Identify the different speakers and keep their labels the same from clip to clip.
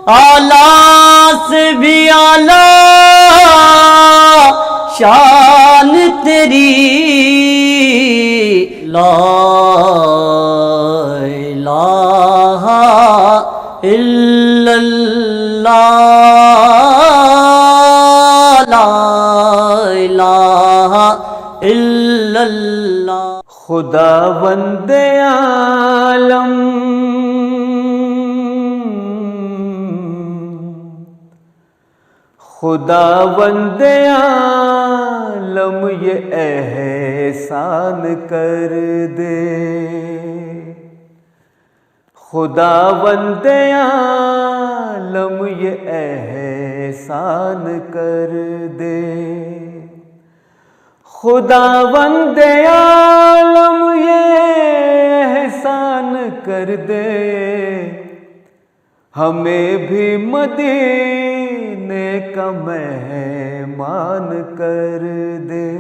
Speaker 1: आला से भी आला शान तेरी, ला इलाहा इल्लल्लाह, ला इलाहा इल्लल्लाह।
Speaker 2: खुदावंद आलम खुदावंद आलम ये एहसान कर दे, खुदावंद आलम ये एहसान कर दे, खुदावंद आलम ये एहसान कर दे, हमें भी मदीने का मेहमान कर दे,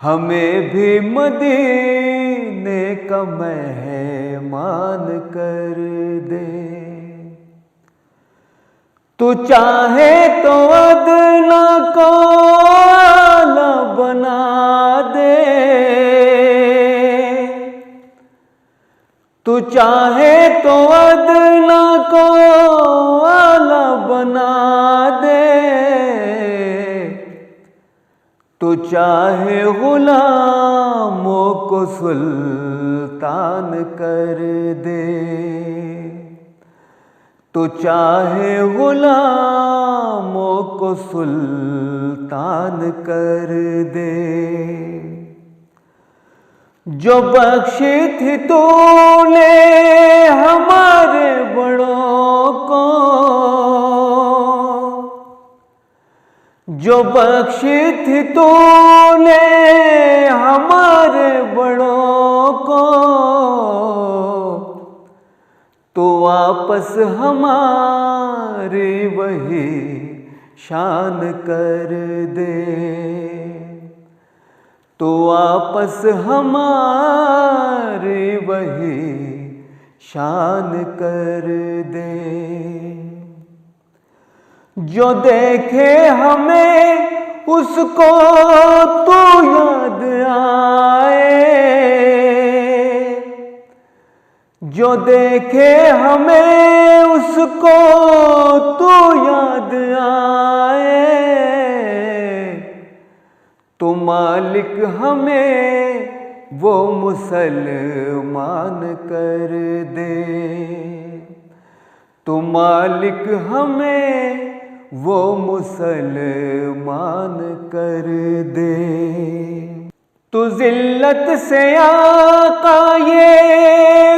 Speaker 2: हमें भी मदीने का मेहमान कर दे। तू चाहे तो अदना को आला बना दे, तू चाहे तो अदना को आला बना दे, तू चाहे गुलामों को सुल्तान कर दे, तू चाहे गुलामों को सुल्तान कर दे। जो बख्शी थी तूने हमारे बड़ों को, जो बख्शी थी तूने हमारे बड़ों को, तो वापस हमारी वही शान कर दे, तो वापस हमारी वही शान कर दे। जो देखे हमें उसको तू याद आए, जो देखे हमें उसको तू याद आए, तो मालिक हमें वो मुसलमान कर दे, तो मालिक हमें वो मुसलमान कर दे। तू जिल्लत से आका ये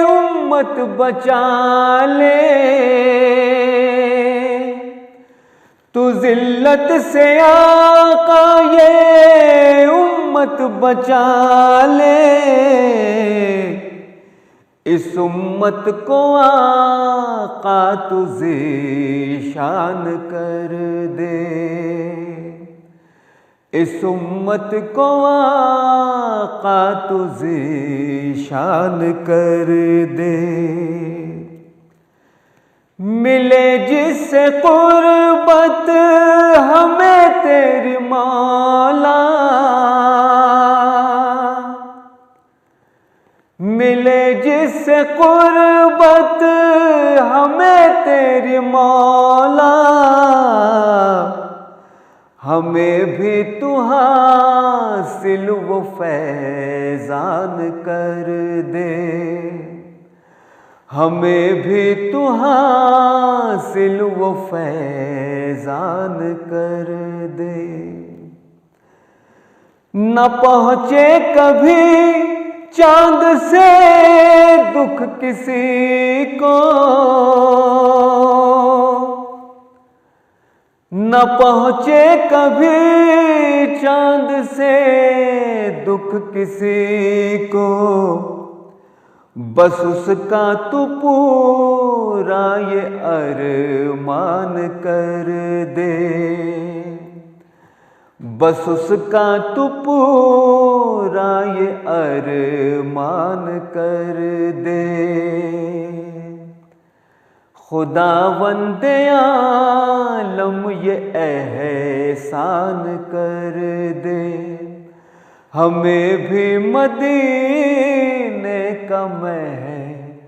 Speaker 2: उम्मत बचा ले, तू जिल्लत से आका ये उम्मत बचा ले, इस उम्मत को आका तू ज़ीशान कर दे, इस उम्मत को आका तू ज़ीशान कर दे। मिले जिससे कुर्बत हमें तेरी मौला, मिले जिससे कुर्बत हमें तेरी मौला, हमें भी तू हासिल वो फैज़ान कर दे, हमें भी तू हासिल वो फैज़ान कर दे। न पहुँचे कभी चांद से दुख किसी को, न पहुँचे कभी चांद से दुख किसी को, बस उसका तू पूरा ये अरमान कर दे, बस उसका तू पूरा ये अरमान कर दे। खुदावंद आलम ये एहसान कर दे, हमें भी मदीने का मेहमान